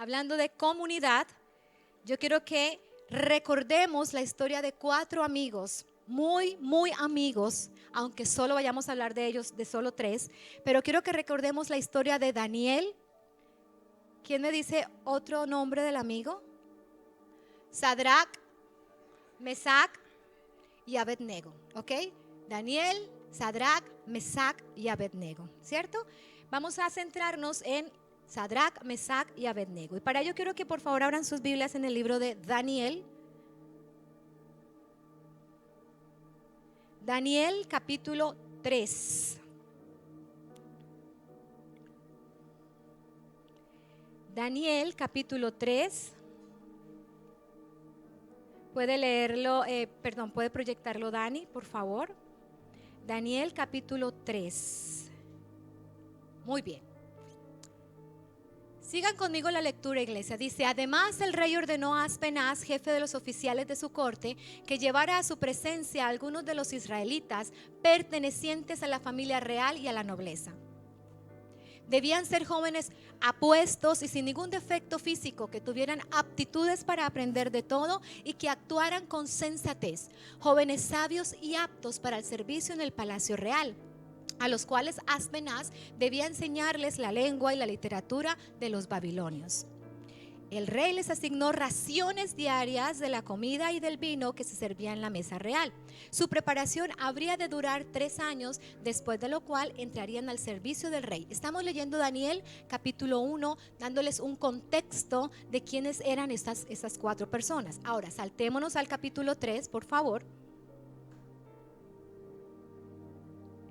hablando de comunidad, yo quiero que recordemos la historia de 4 amigos, muy amigos, aunque solo vayamos a hablar de ellos, de solo 3, pero quiero que recordemos la historia de Daniel. ¿Quién me dice otro nombre del amigo? Sadrach, Mesach y Abednego, ¿ok? Daniel, Sadrach, Mesach y Abednego, ¿cierto? Vamos a centrarnos en Sadrach, Mesach y Abednego. Y para ello quiero que por favor abran sus Biblias en el libro de Daniel. Daniel capítulo 3. Daniel capítulo 3. Puede leerlo, puede proyectarlo Dani, por favor. Daniel capítulo 3. Muy bien. Sigan conmigo la lectura, iglesia. Dice: además el rey ordenó a Aspenaz, jefe de los oficiales de su corte, que llevara a su presencia a algunos de los israelitas pertenecientes a la familia real y a la nobleza. Debían ser jóvenes apuestos y sin ningún defecto físico, que tuvieran aptitudes para aprender de todo y que actuaran con sensatez, jóvenes sabios y aptos para el servicio en el palacio real, a los cuales Aspenaz debía enseñarles la lengua y la literatura de los babilonios. El rey les asignó raciones diarias de la comida y del vino que se servía en la mesa real. Su preparación habría de durar 3 años, después de lo cual entrarían al servicio del rey. Estamos leyendo Daniel capítulo 1, dándoles un contexto de quiénes eran estas 4 personas. Ahora, saltémonos al capítulo 3, por favor.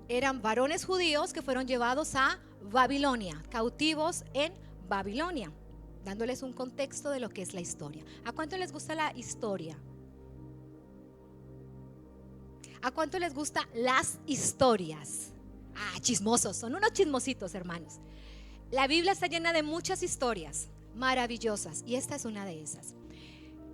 Eran varones judíos que fueron llevados a Babilonia, cautivos en Babilonia, dándoles un contexto de lo que es la historia. ¿A cuánto les gusta la historia? ¿A cuánto les gustan las historias? Chismosos, son unos chismositos, hermanos. La Biblia está llena de muchas historias maravillosas y esta es una de esas.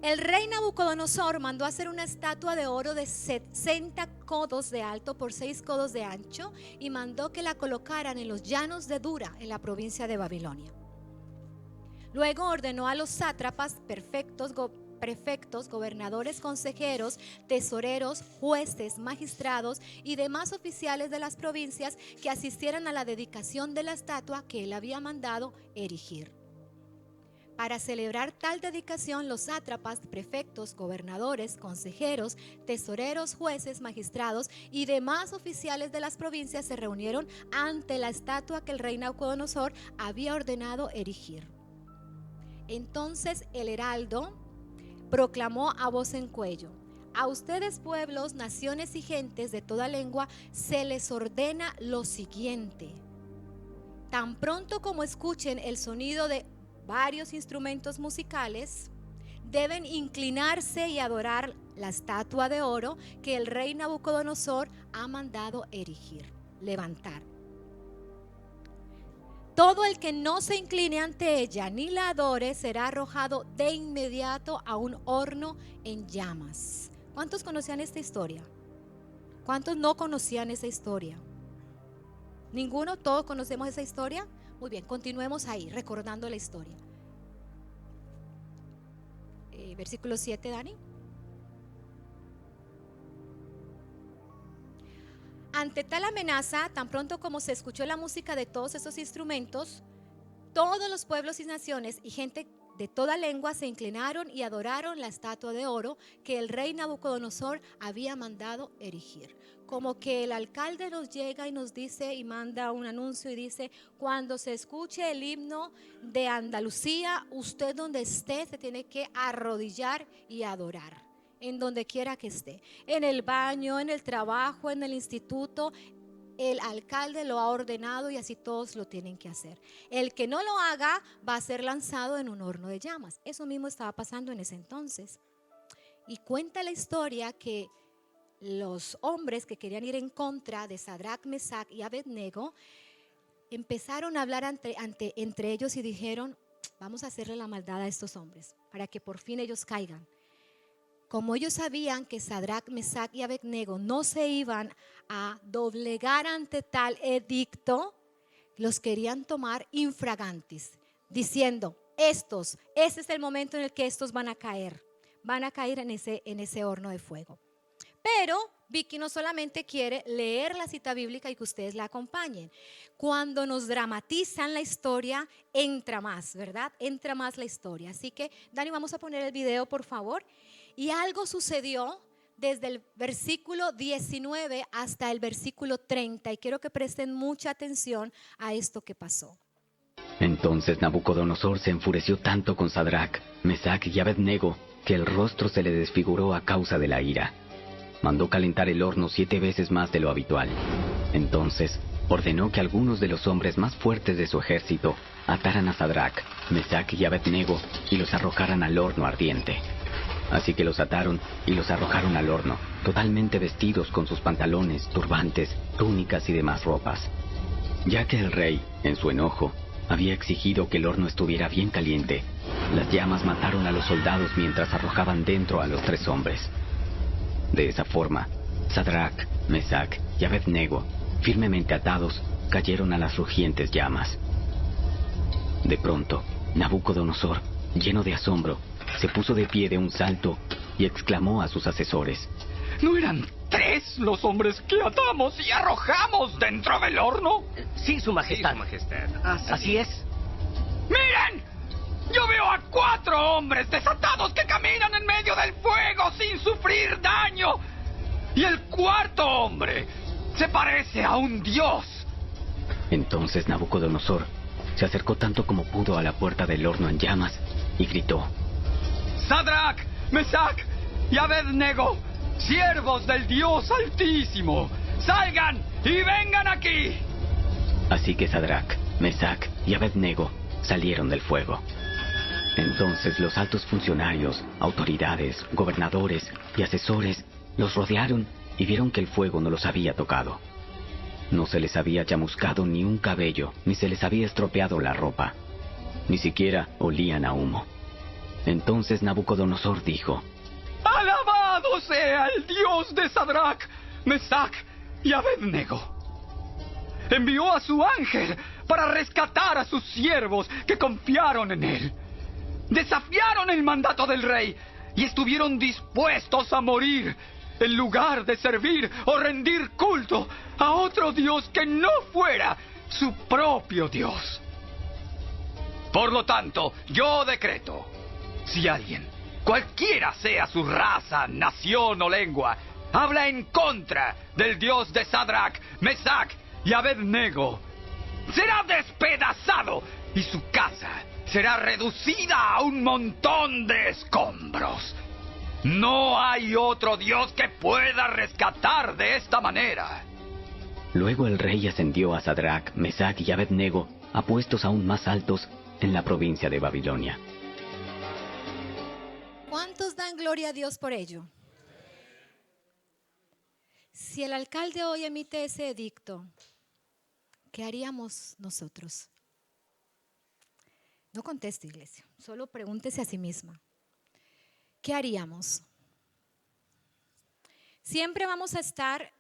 El rey Nabucodonosor mandó hacer una estatua de oro de 60 codos de alto por 6 codos de ancho y mandó que la colocaran en los llanos de Dura, en la provincia de Babilonia. Luego ordenó a los sátrapas, prefectos, gobernadores, consejeros, tesoreros, jueces, magistrados y demás oficiales de las provincias que asistieran a la dedicación de la estatua que él había mandado erigir. Para celebrar tal dedicación, los sátrapas, prefectos, gobernadores, consejeros, tesoreros, jueces, magistrados y demás oficiales de las provincias se reunieron ante la estatua que el rey Nabucodonosor había ordenado erigir. Entonces el heraldo proclamó a voz en cuello: a ustedes, pueblos, naciones y gentes de toda lengua, se les ordena lo siguiente: tan pronto como escuchen el sonido de varios instrumentos musicales, deben inclinarse y adorar la estatua de oro que el rey Nabucodonosor ha mandado erigir, levantar. Todo el que no se incline ante ella ni la adore será arrojado de inmediato a un horno en llamas. ¿Cuántos conocían esta historia? ¿Cuántos no conocían esa historia? ¿Ninguno? ¿Todos conocemos esa historia? Muy bien, continuemos ahí, recordando la historia. Versículo 7, Dani. Ante tal amenaza, tan pronto como se escuchó la música de todos esos instrumentos, todos los pueblos y naciones y gente de toda lengua se inclinaron y adoraron la estatua de oro que el rey Nabucodonosor había mandado erigir. Como que el alcalde nos llega y nos dice y manda un anuncio y dice: cuando se escuche el himno de Andalucía, usted donde esté se tiene que arrodillar y adorar. En donde quiera que esté, en el baño, en el trabajo, en el instituto, el alcalde lo ha ordenado y así todos lo tienen que hacer. El que no lo haga va a ser lanzado en un horno de llamas. Eso mismo estaba pasando en ese entonces. Y cuenta la historia que los hombres que querían ir en contra de Sadrach, Mesach y Abednego empezaron a hablar entre ellos y dijeron: vamos a hacerle la maldad a estos hombres para que por fin ellos caigan. Como ellos sabían que Sadrach, Mesach y Abednego no se iban a doblegar ante tal edicto, los querían tomar infragantis, diciendo: ese es el momento en el que estos van a caer en ese horno de fuego. Pero Vicky no solamente quiere leer la cita bíblica y que ustedes la acompañen. Cuando nos dramatizan la historia, entra más, ¿verdad? Entra más la historia. Así que, Dani, vamos a poner el video, por favor. Y algo sucedió desde el versículo 19 hasta el versículo 30. Y quiero que presten mucha atención a esto que pasó. Entonces Nabucodonosor se enfureció tanto con Sadrach, Mesach y Abed-nego que el rostro se le desfiguró a causa de la ira. Mandó calentar el horno 7 veces más de lo habitual. Entonces ordenó que algunos de los hombres más fuertes de su ejército ataran a Sadrach, Mesach y Abed-nego y los arrojaran al horno ardiente. Así que los ataron y los arrojaron al horno, totalmente vestidos con sus pantalones, turbantes, túnicas y demás ropas. Ya que el rey, en su enojo, había exigido que el horno estuviera bien caliente, las llamas mataron a los soldados mientras arrojaban dentro a los 3 hombres. De esa forma, Sadrach, Mesach y Abed-nego, firmemente atados, cayeron a las rugientes llamas. De pronto, Nabucodonosor, lleno de asombro, se puso de pie de un salto y exclamó a sus asesores: ¿No eran 3 los hombres que atamos y arrojamos dentro del horno? Sí, Su Majestad. Sí, Su Majestad. Así es. ¡Miren! Yo veo a 4 hombres desatados que caminan en medio del fuego sin sufrir daño. Y el 4.º hombre se parece a un dios. Entonces Nabucodonosor se acercó tanto como pudo a la puerta del horno en llamas y gritó: Sadrach, Mesach y Abed-nego, siervos del Dios Altísimo, salgan y vengan aquí. Así que Sadrach, Mesach y Abed-nego salieron del fuego. Entonces los altos funcionarios, autoridades, gobernadores y asesores los rodearon y vieron que el fuego no los había tocado. No se les había chamuscado ni un cabello, ni se les había estropeado la ropa. Ni siquiera olían a humo. Entonces Nabucodonosor dijo: ¡Alabado sea el Dios de Sadrach, Mesach y Abed-nego! Envió a su ángel para rescatar a sus siervos que confiaron en él. Desafiaron el mandato del rey y estuvieron dispuestos a morir en lugar de servir o rendir culto a otro Dios que no fuera su propio Dios. Por lo tanto, yo decreto: si alguien, cualquiera sea su raza, nación o lengua, habla en contra del Dios de Sadrach, Mesach y Abed-nego, será despedazado y su casa será reducida a un montón de escombros. No hay otro Dios que pueda rescatar de esta manera. Luego el rey ascendió a Sadrach, Mesach y Abed-nego a puestos aún más altos en la provincia de Babilonia. ¿Cuántos dan gloria a Dios por ello? Si el alcalde hoy emite ese edicto, ¿qué haríamos nosotros? No conteste, iglesia, solo pregúntese a sí misma. ¿Qué haríamos? Siempre vamos a estar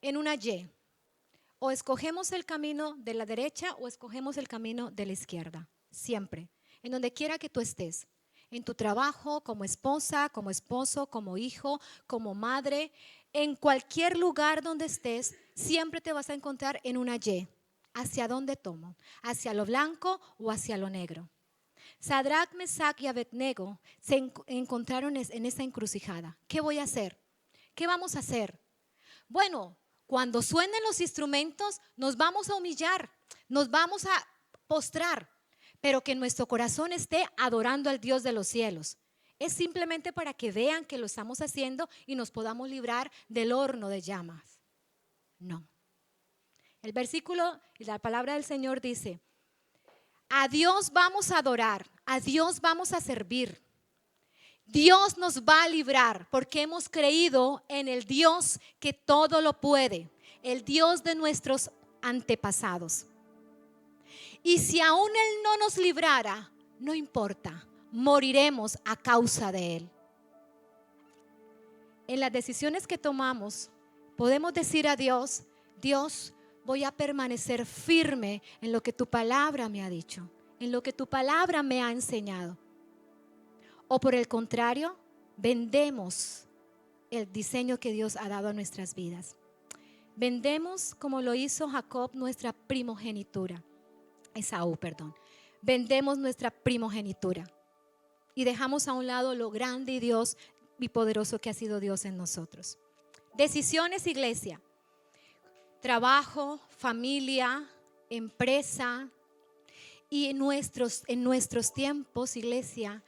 en una Y. O escogemos el camino de la derecha o escogemos el camino de la izquierda. Siempre. En donde quiera que tú estés. En tu trabajo, como esposa, como esposo, como hijo, como madre. En cualquier lugar donde estés, siempre te vas a encontrar en una Y. ¿Hacia dónde tomo? ¿Hacia lo blanco o hacia lo negro? Sadrach, Mesach y Abed-nego se encontraron en esa encrucijada. ¿Qué voy a hacer? ¿Qué vamos a hacer? Bueno, cuando suenen los instrumentos, nos vamos a humillar, nos vamos a postrar, pero que nuestro corazón esté adorando al Dios de los cielos. Es simplemente para que vean que lo estamos haciendo y nos podamos librar del horno de llamas. No. El versículo y la palabra del Señor dice: a Dios vamos a adorar, a Dios vamos a servir. Dios nos va a librar porque hemos creído en el Dios que todo lo puede, el Dios de nuestros antepasados. Y si aún Él no nos librara, no importa, moriremos a causa de Él. En las decisiones que tomamos, podemos decir a Dios: Dios, voy a permanecer firme en lo que tu palabra me ha dicho. en lo que tu palabra me ha enseñado. O por el contrario, vendemos el diseño que Dios ha dado a nuestras vidas. Vendemos, como lo hizo Jacob, nuestra primogenitura. Esaú, perdón. Vendemos nuestra primogenitura y dejamos a un lado lo grande y Dios y poderoso que ha sido Dios en nosotros. Decisiones, iglesia. Trabajo, familia, empresa. Y en nuestros tiempos, iglesia,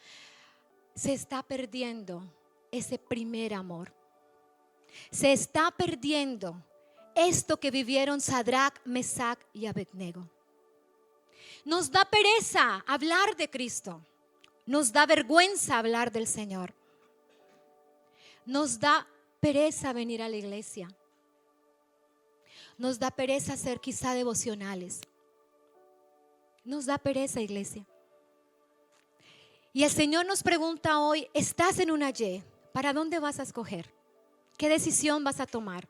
se está perdiendo ese primer amor. Se está perdiendo esto que vivieron Sadrac, Mesac y Abednego. Nos da pereza hablar de Cristo. Nos da vergüenza hablar del Señor. Nos da pereza venir a la iglesia. Nos da pereza hacer quizá devocionales. Nos da pereza, iglesia. Y el Señor nos pregunta hoy, estás en una Y, ¿para dónde vas a escoger? ¿Qué decisión vas a tomar?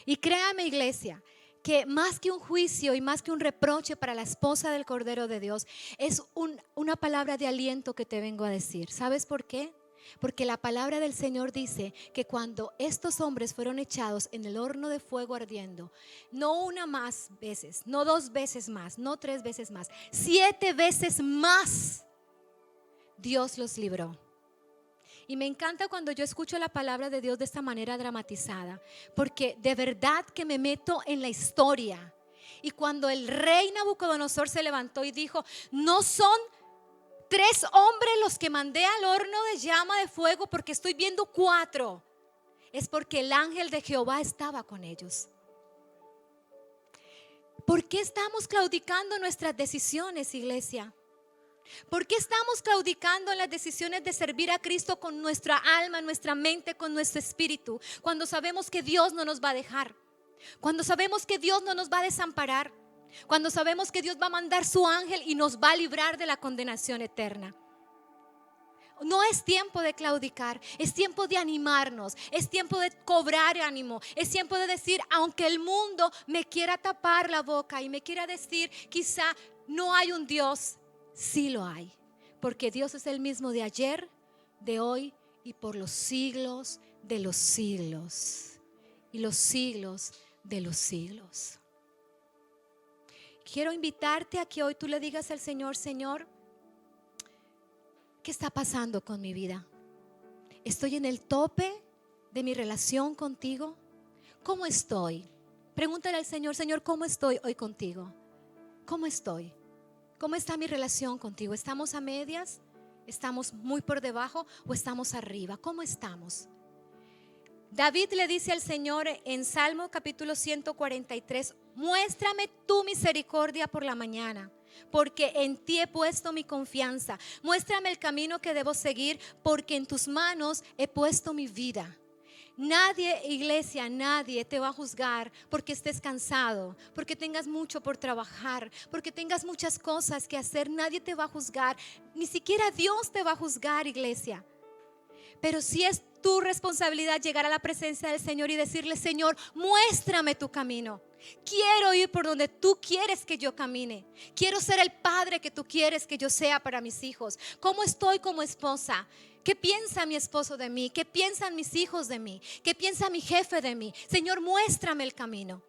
Y créame, iglesia, que más que un juicio y más que un reproche para la esposa del Cordero de Dios, es una palabra de aliento que te vengo a decir. ¿Sabes por qué? Porque la palabra del Señor dice que cuando estos hombres fueron echados en el horno de fuego ardiendo, no una más veces, no 2 veces más, no 3 veces más, 7 veces más, Dios los libró. Y me encanta cuando yo escucho la palabra de Dios de esta manera dramatizada, porque de verdad que me meto en la historia. Y cuando el rey Nabucodonosor se levantó y dijo, no son 3 hombres los que mandé al horno de llama de fuego, porque estoy viendo 4, es porque el ángel de Jehová estaba con ellos. ¿Por qué estamos claudicando nuestras decisiones, iglesia? ¿Por qué estamos claudicando en las decisiones de servir a Cristo con nuestra alma, nuestra mente, con nuestro espíritu, cuando sabemos que Dios no nos va a dejar? Cuando sabemos que Dios no nos va a desamparar, cuando sabemos que Dios va a mandar su ángel y nos va a librar de la condenación eterna. No es tiempo de claudicar, es tiempo de animarnos, es tiempo de cobrar ánimo, es tiempo de decir, aunque el mundo me quiera tapar la boca y me quiera decir, quizá no hay un Dios. Sí lo hay, porque Dios es el mismo de ayer, de hoy y por los siglos de los siglos y los siglos de los siglos. Quiero invitarte a que hoy tú le digas al Señor, Señor, ¿qué está pasando con mi vida? ¿Estoy en el tope de mi relación contigo? ¿Cómo estoy? Pregúntale al Señor, Señor, ¿cómo estoy hoy contigo? ¿Cómo estoy? ¿Cómo está mi relación contigo? ¿Estamos a medias? ¿Estamos muy por debajo o estamos arriba? ¿Cómo estamos? David le dice al Señor en Salmo capítulo 143, muéstrame tu misericordia por la mañana, porque en ti he puesto mi confianza. Muéstrame el camino que debo seguir, porque en tus manos he puesto mi vida. Nadie, iglesia, nadie te va a juzgar porque estés cansado, porque tengas mucho por trabajar, porque tengas muchas cosas que hacer. Nadie te va a juzgar, ni siquiera Dios te va a juzgar, iglesia. Pero sí es tu responsabilidad llegar a la presencia del Señor y decirle, Señor, muéstrame tu camino. Quiero ir por donde tú quieres que yo camine. Quiero ser el padre que tú quieres que yo sea para mis hijos. ¿Cómo estoy como esposa? ¿Qué piensa mi esposo de mí? ¿Qué piensan mis hijos de mí? ¿Qué piensa mi jefe de mí? Señor, muéstrame el camino.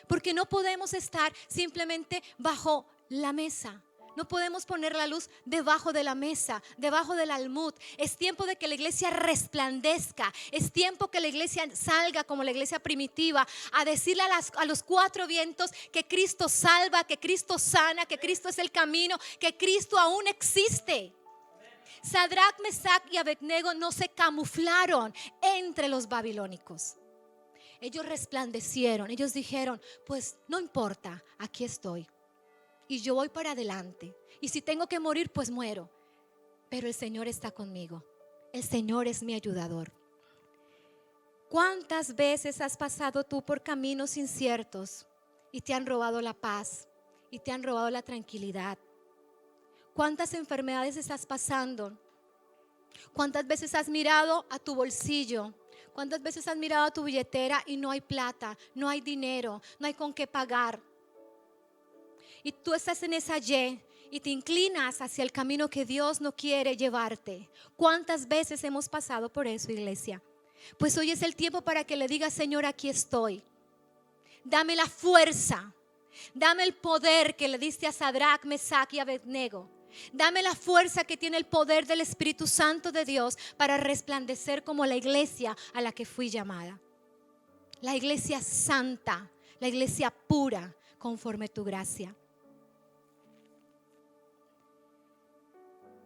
Porque no podemos estar simplemente bajo la mesa. No podemos poner la luz debajo de la mesa, debajo del almud. Es tiempo de que la iglesia resplandezca. Es tiempo que la iglesia salga como la iglesia primitiva a decirle a los 4 vientos que Cristo salva, que Cristo sana, que Cristo es el camino, que Cristo aún existe. Sadrac, Mesac y Abednego no se camuflaron entre los babilónicos. Ellos resplandecieron, ellos dijeron, pues no importa, aquí estoy. Y yo voy para adelante. Y si tengo que morir, pues muero. Pero el Señor está conmigo. El Señor es mi ayudador. ¿Cuántas veces has pasado tú por caminos inciertos y te han robado la paz y te han robado la tranquilidad? ¿Cuántas enfermedades estás pasando? ¿Cuántas veces has mirado a tu bolsillo? ¿Cuántas veces has mirado a tu billetera y no hay plata, no hay dinero, no hay con qué pagar? Y tú estás en esa Y y te inclinas hacia el camino que Dios no quiere llevarte. ¿Cuántas veces hemos pasado por eso, iglesia? Pues hoy es el tiempo para que le digas: Señor, aquí estoy. Dame la fuerza, dame el poder que le diste a Sadrach, Mesach y Abednego. Dame la fuerza que tiene el poder del Espíritu Santo de Dios para resplandecer como la iglesia a la que fui llamada. La iglesia santa, la iglesia pura, conforme tu gracia.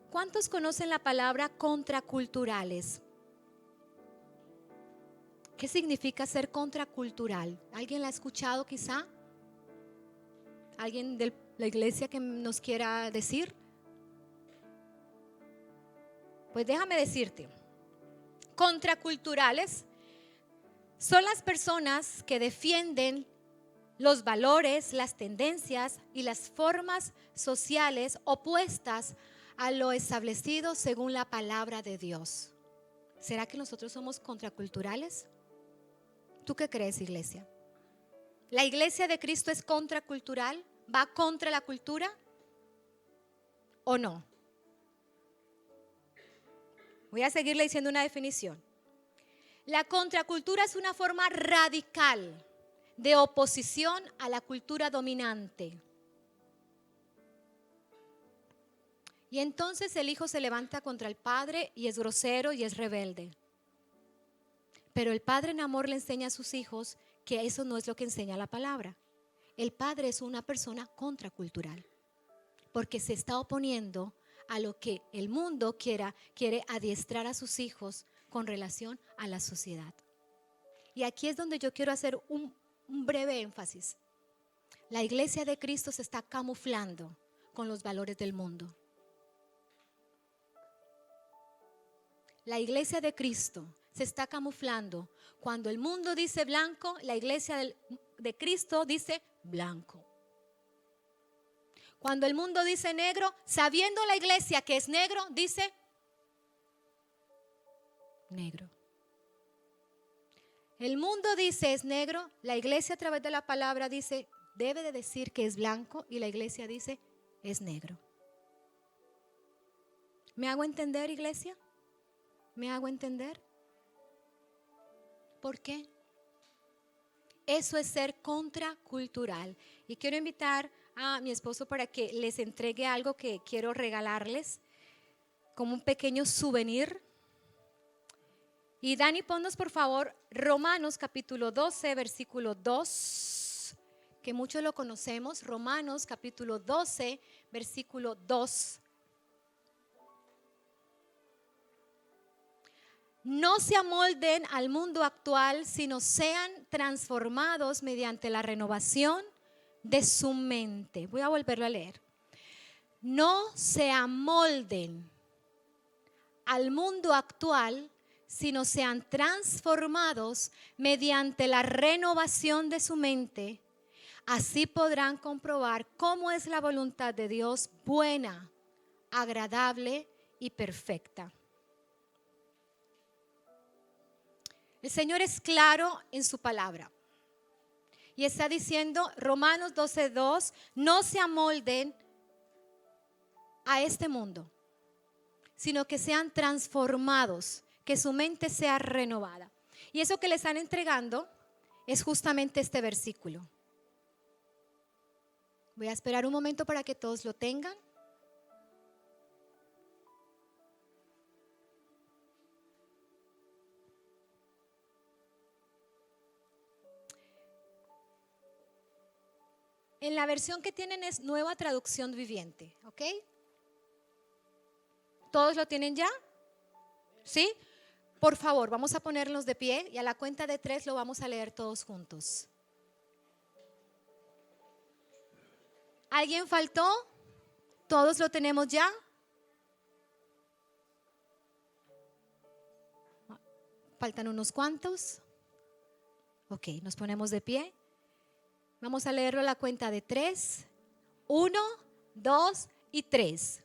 ¿Cuántos conocen la palabra contraculturales? ¿Qué significa ser contracultural? ¿Alguien la ha escuchado quizá? ¿Alguien de la iglesia que nos quiera decir? Pues déjame decirte, contraculturales son las personas que defienden los valores, las tendencias y las formas sociales opuestas a lo establecido según la palabra de Dios. ¿Será que nosotros somos contraculturales? ¿Tú qué crees, iglesia? ¿La iglesia de Cristo es contracultural? ¿Va contra la cultura o no? Voy a seguirle diciendo una definición. La contracultura es una forma radical de oposición a la cultura dominante. Y entonces el hijo se levanta contra el padre y es grosero y es rebelde. Pero el padre en amor le enseña a sus hijos que eso no es lo que enseña la palabra. El padre es una persona contracultural porque se está oponiendo a lo que el mundo quiere adiestrar a sus hijos con relación a la sociedad. Y aquí es donde yo quiero hacer un breve énfasis. La iglesia de Cristo se está camuflando con los valores del mundo. La iglesia de Cristo se está camuflando. Cuando el mundo dice blanco, la iglesia de Cristo dice blanco. Cuando el mundo dice negro, sabiendo la iglesia que es negro, dice negro. El mundo dice es negro, la iglesia a través de la palabra dice, debe de decir que es blanco, y la iglesia dice es negro. ¿Me hago entender, iglesia? ¿Me hago entender? ¿Por qué? Eso es ser contracultural. Y quiero invitar a mi esposo para que les entregue algo que quiero regalarles como un pequeño souvenir. Y Dani, ponnos por favor Romanos capítulo 12, versículo 2, que muchos lo conocemos. Romanos capítulo 12, versículo 2. No se amolden al mundo actual, sino sean transformados mediante la renovación de su mente. Voy a volverlo a leer. No se amolden al mundo actual, sino sean transformados mediante la renovación de su mente. Así podrán comprobar cómo es la voluntad de Dios, buena, agradable y perfecta. El Señor es claro en su palabra. Y está diciendo, Romanos 12:2, no se amolden a este mundo, sino que sean transformados, que su mente sea renovada. Y eso que le están entregando es justamente este versículo. Voy a esperar un momento para que todos lo tengan. En la versión que tienen es Nueva Traducción Viviente, ¿ok? ¿Todos lo tienen ya? ¿Sí? Por favor, vamos a ponernos de pie y a la cuenta de 3 lo vamos a leer todos juntos. ¿Alguien faltó? ¿Todos lo tenemos ya? ¿Faltan unos cuantos? Ok, nos ponemos de pie. Vamos a leerlo a la cuenta de 3. 1, 2 y 3.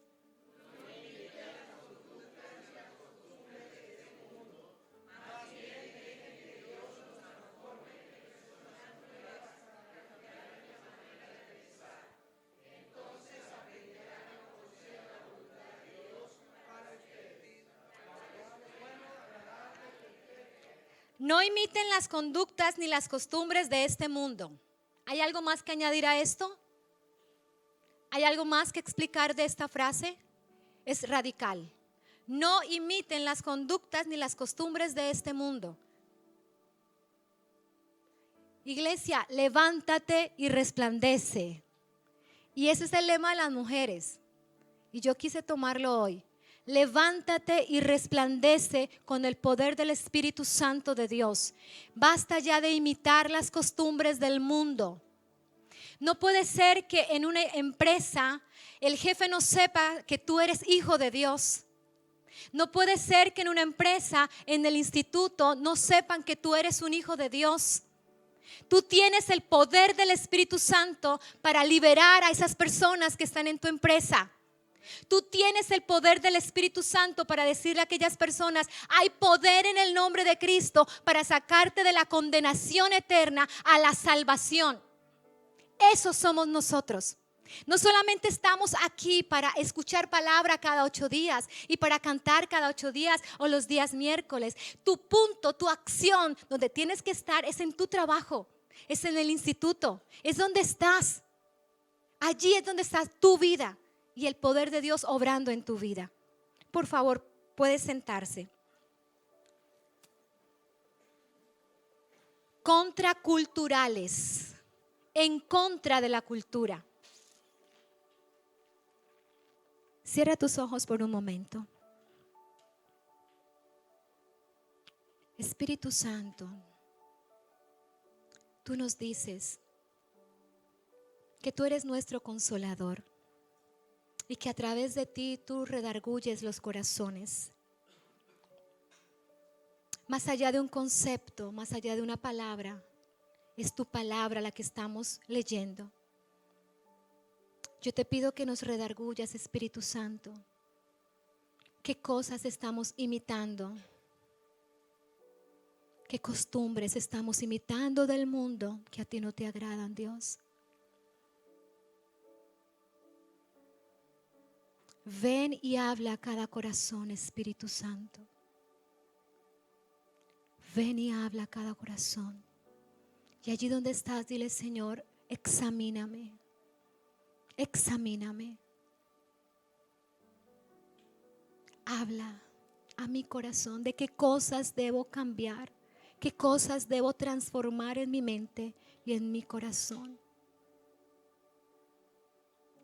No imiten las conductas ni las costumbres de este mundo. ¿Hay algo más que añadir a esto? ¿Hay algo más que explicar de esta frase? Es radical. No imiten las conductas ni las costumbres de este mundo. Iglesia, levántate y resplandece. Y ese es el lema de las mujeres. Y yo quise tomarlo hoy. Levántate y resplandece con el poder del Espíritu Santo de Dios. Basta ya de imitar las costumbres del mundo. No puede ser que en una empresa el jefe no sepa que tú eres hijo de Dios. No puede ser que en una empresa, en el instituto, no sepan que tú eres un hijo de Dios. Tú tienes el poder del Espíritu Santo para liberar a esas personas que están en tu empresa. Tú tienes el poder del Espíritu Santo para decirle a aquellas personas: hay poder en el nombre de Cristo para sacarte de la condenación eterna a la salvación. Eso somos nosotros. No solamente estamos aquí para escuchar palabra cada 8 días y para cantar cada 8 días o los días miércoles. Tu punto, tu acción, donde tienes que estar es en tu trabajo, es en el instituto, es donde estás. Allí es donde está tu vida y el poder de Dios obrando en tu vida. Por favor, puedes sentarse. Contraculturales, en contra de la cultura. Cierra tus ojos por un momento. Espíritu Santo, tú nos dices que tú eres nuestro consolador y que a través de ti tú redarguyes los corazones. Más allá de un concepto, más allá de una palabra, es tu palabra la que estamos leyendo. Yo te pido que nos redargullas, Espíritu Santo. ¿Qué cosas estamos imitando? ¿Qué costumbres estamos imitando del mundo que a ti no te agradan, Dios? Ven y habla a cada corazón, Espíritu Santo. Ven y habla a cada corazón. Y allí donde estás, dile: Señor, examíname. Examíname. Habla a mi corazón de qué cosas debo cambiar, qué cosas debo transformar en mi mente y en mi corazón.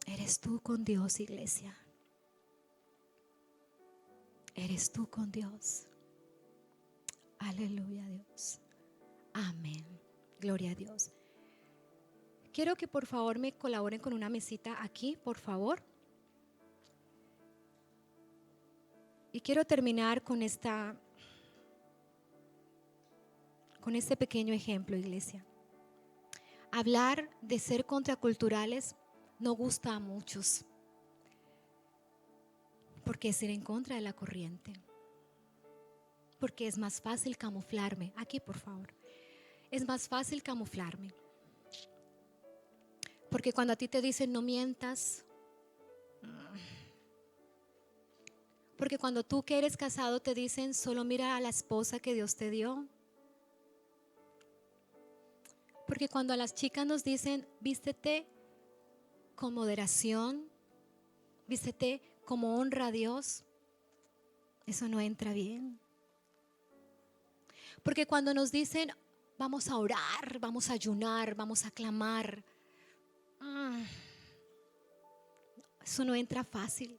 Eres tú con Dios, iglesia. Eres tú con Dios. Aleluya, Dios. Amén. Gloria a Dios. Quiero que por favor me colaboren con una mesita aquí, por favor. Y quiero terminar con este pequeño ejemplo, iglesia. Hablar de ser contraculturales no gusta a muchos, porque es ir en contra de la corriente. Porque es más fácil camuflarme. Aquí, por favor. Es más fácil camuflarme. Porque cuando a ti te dicen no mientas, porque cuando tú que eres casado te dicen solo mira a la esposa que Dios te dio, porque cuando a las chicas nos dicen vístete con moderación, vístete como honra a Dios, eso no entra bien. Porque cuando nos dicen vamos a orar, vamos a ayunar, vamos a clamar, eso no entra fácil.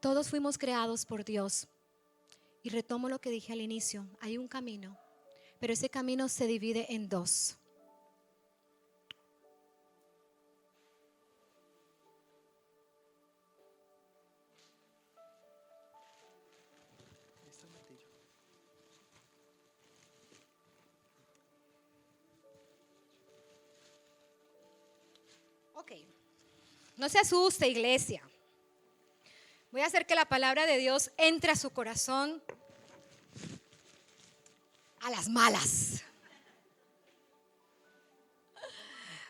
Todos fuimos creados por Dios. Y retomo lo que dije al inicio. Hay un camino, pero ese camino se divide en dos. Ok, no se asuste, iglesia. Voy a hacer que la palabra de Dios entre a su corazón a las malas.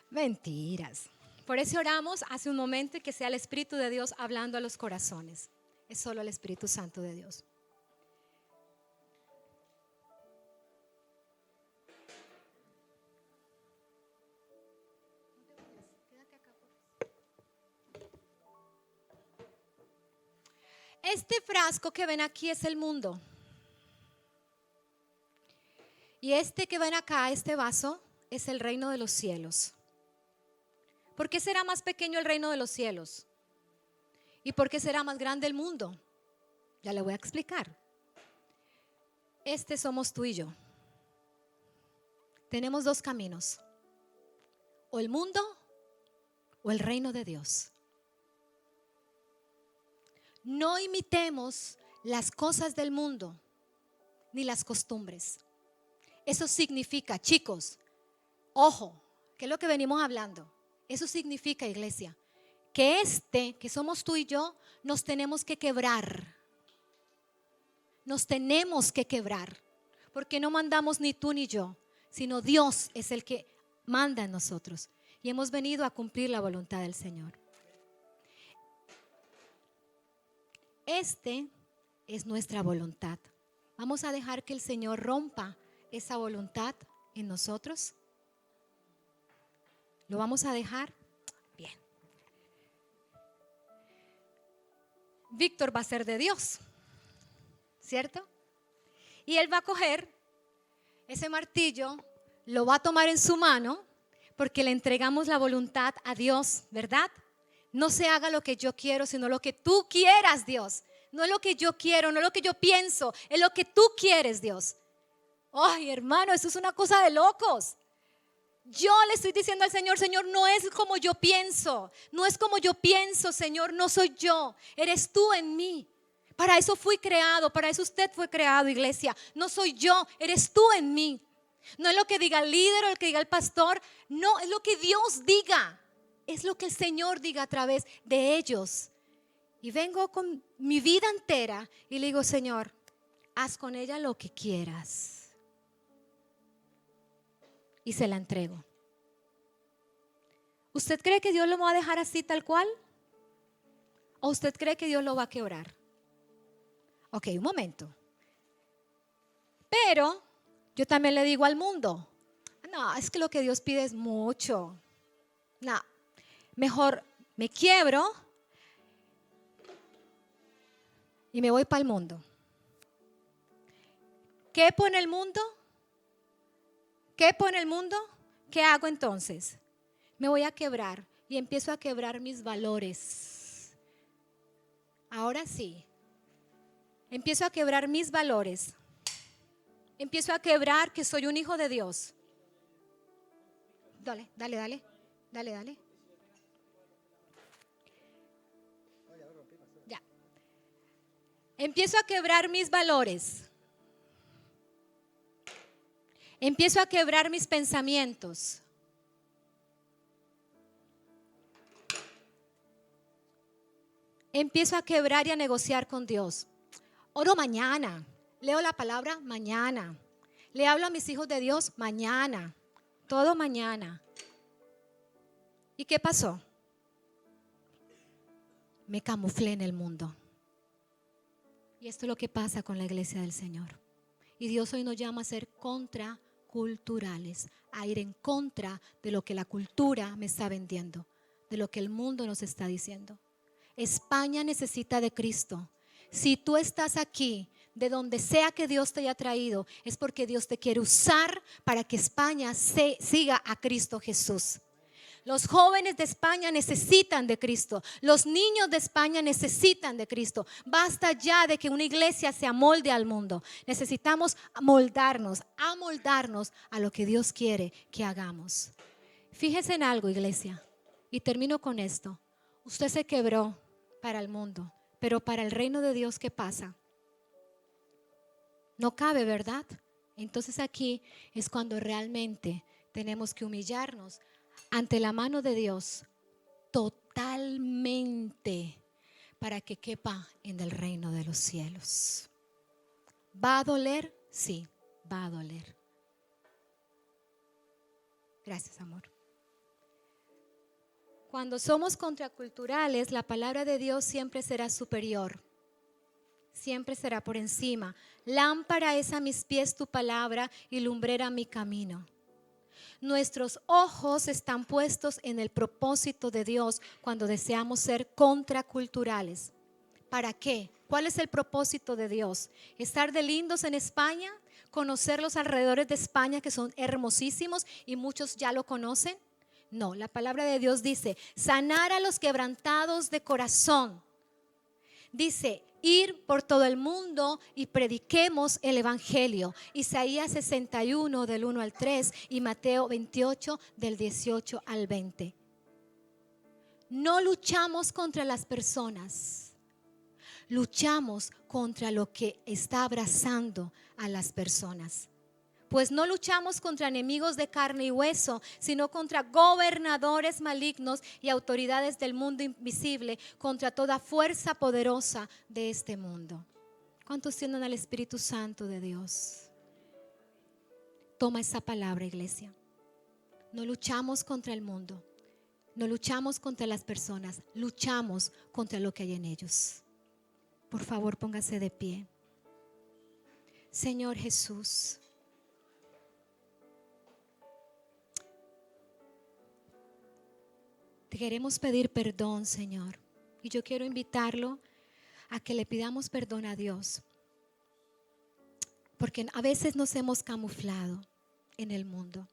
Mentiras. Por eso oramos hace un momento y que sea el Espíritu de Dios hablando a los corazones. Es solo el Espíritu Santo de Dios. Este frasco que ven aquí es el mundo. Y este que ven acá, este vaso, es el reino de los cielos. ¿Por qué será más pequeño el reino de los cielos? ¿Y por qué será más grande el mundo? Ya le voy a explicar. Este somos tú y yo. Tenemos dos caminos. O el mundo o el reino de Dios. No imitemos las cosas del mundo ni las costumbres. Eso significa, chicos, ojo, que es lo que venimos hablando. Eso significa, iglesia, que somos tú y yo, nos tenemos que quebrar. Nos tenemos que quebrar. Porque no mandamos ni tú ni yo, sino Dios es el que manda en nosotros. Y hemos venido a cumplir la voluntad del Señor. Este es nuestra voluntad. Vamos a dejar que el Señor rompa esa voluntad en nosotros. ¿Lo vamos a dejar? Bien. Víctor va a ser de Dios, ¿cierto? Y él va a coger ese martillo, lo va a tomar en su mano, porque le entregamos la voluntad a Dios, ¿verdad? No se haga lo que yo quiero, sino lo que tú quieras, Dios. No es lo que yo quiero, no es lo que yo pienso, es lo que tú quieres, Dios. Ay, hermano, eso es una cosa de locos. Yo le estoy diciendo al Señor, Señor, no es como yo pienso, no es como yo pienso, Señor, no soy yo, eres tú en mí. Para eso fui creado, para eso usted fue creado, iglesia. No soy yo, eres tú en mí. No es lo que diga el líder o lo que diga el pastor, no, es lo que Dios diga. Es lo que el Señor diga a través de ellos. Y vengo con mi vida entera y le digo, Señor, haz con ella lo que quieras. Y se la entrego. ¿Usted cree que Dios lo va a dejar así tal cual? ¿O usted cree que Dios lo va a quebrar? Ok, un momento. Pero yo también le digo al mundo, no, es que lo que Dios pide es mucho. No, mejor me quiebro y me voy para el mundo. ¿Qué pone el mundo? ¿Qué pone el mundo? ¿Qué hago entonces? Me voy a quebrar y empiezo a quebrar mis valores. Ahora sí. Empiezo a quebrar mis valores. Empiezo a quebrar que soy un hijo de Dios. Dale. Ya. Empiezo a quebrar mis valores. Empiezo a quebrar mis pensamientos. Empiezo a quebrar y a negociar con Dios. Oro mañana. Leo la palabra mañana. Le hablo a mis hijos de Dios mañana. Todo mañana. ¿Y qué pasó? Me camuflé en el mundo. Y esto es lo que pasa con la iglesia del Señor. Y Dios hoy nos llama a ser contraculturales, a ir en contra de lo que la cultura me está vendiendo, de lo que el mundo nos está diciendo. España necesita de Cristo. Si tú estás aquí, de donde sea que Dios te haya traído, es porque Dios te quiere usar para que España siga a Cristo Jesús. Los jóvenes de España necesitan de Cristo. Los niños de España necesitan de Cristo. Basta ya de que una iglesia se amolde al mundo. Necesitamos amoldarnos a lo que Dios quiere que hagamos. Fíjese en algo, iglesia, y termino con esto. Usted se quebró para el mundo, pero para el reino de Dios, ¿qué pasa? No cabe, ¿verdad? Entonces aquí es cuando realmente tenemos que humillarnos ante la mano de Dios totalmente para que quepa en el reino de los cielos. ¿Va a doler? Sí, va a doler. Gracias, amor. Cuando somos contraculturales, la palabra de Dios siempre será superior. Siempre será por encima. Lámpara es a mis pies tu palabra y lumbrera mi camino. Nuestros ojos están puestos en el propósito de Dios cuando deseamos ser contraculturales. ¿Para qué? ¿Cuál es el propósito de Dios? ¿Estar de lindos en España? ¿Conocer los alrededores de España que son hermosísimos y muchos ya lo conocen? No, la palabra de Dios dice, sanar a los quebrantados de corazón. Dice, ir por todo el mundo y prediquemos el evangelio. Isaías 61 del 1 al 3 y Mateo 28 del 18 al 20. No luchamos contra las personas, luchamos contra lo que está abrazando a las personas. Pues no luchamos contra enemigos de carne y hueso, sino contra gobernadores malignos y autoridades del mundo invisible, contra toda fuerza poderosa de este mundo. ¿Cuántos tienen al Espíritu Santo de Dios? Toma esa palabra, iglesia. No luchamos contra el mundo, no luchamos contra las personas, luchamos contra lo que hay en ellos. Por favor, póngase de pie. Señor Jesús, te queremos pedir perdón, Señor. Y yo quiero invitarlo a que le pidamos perdón a Dios. Porque a veces nos hemos camuflado en el mundo.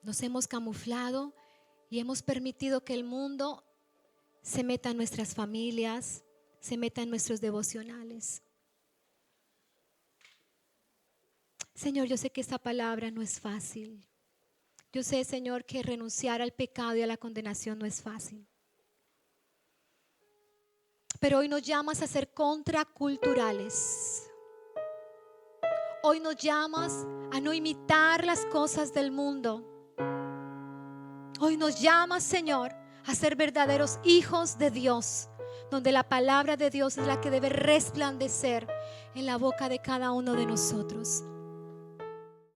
Nos hemos camuflado y hemos permitido que el mundo se meta en nuestras familias, se meta en nuestros devocionales. Señor, yo sé que esta palabra no es fácil. Yo sé, Señor, que renunciar al pecado y a la condenación no es fácil. Pero hoy nos llamas a ser contraculturales. Hoy nos llamas a no imitar las cosas del mundo. Hoy nos llamas, Señor, a ser verdaderos hijos de Dios, donde la palabra de Dios es la que debe resplandecer en la boca de cada uno de nosotros.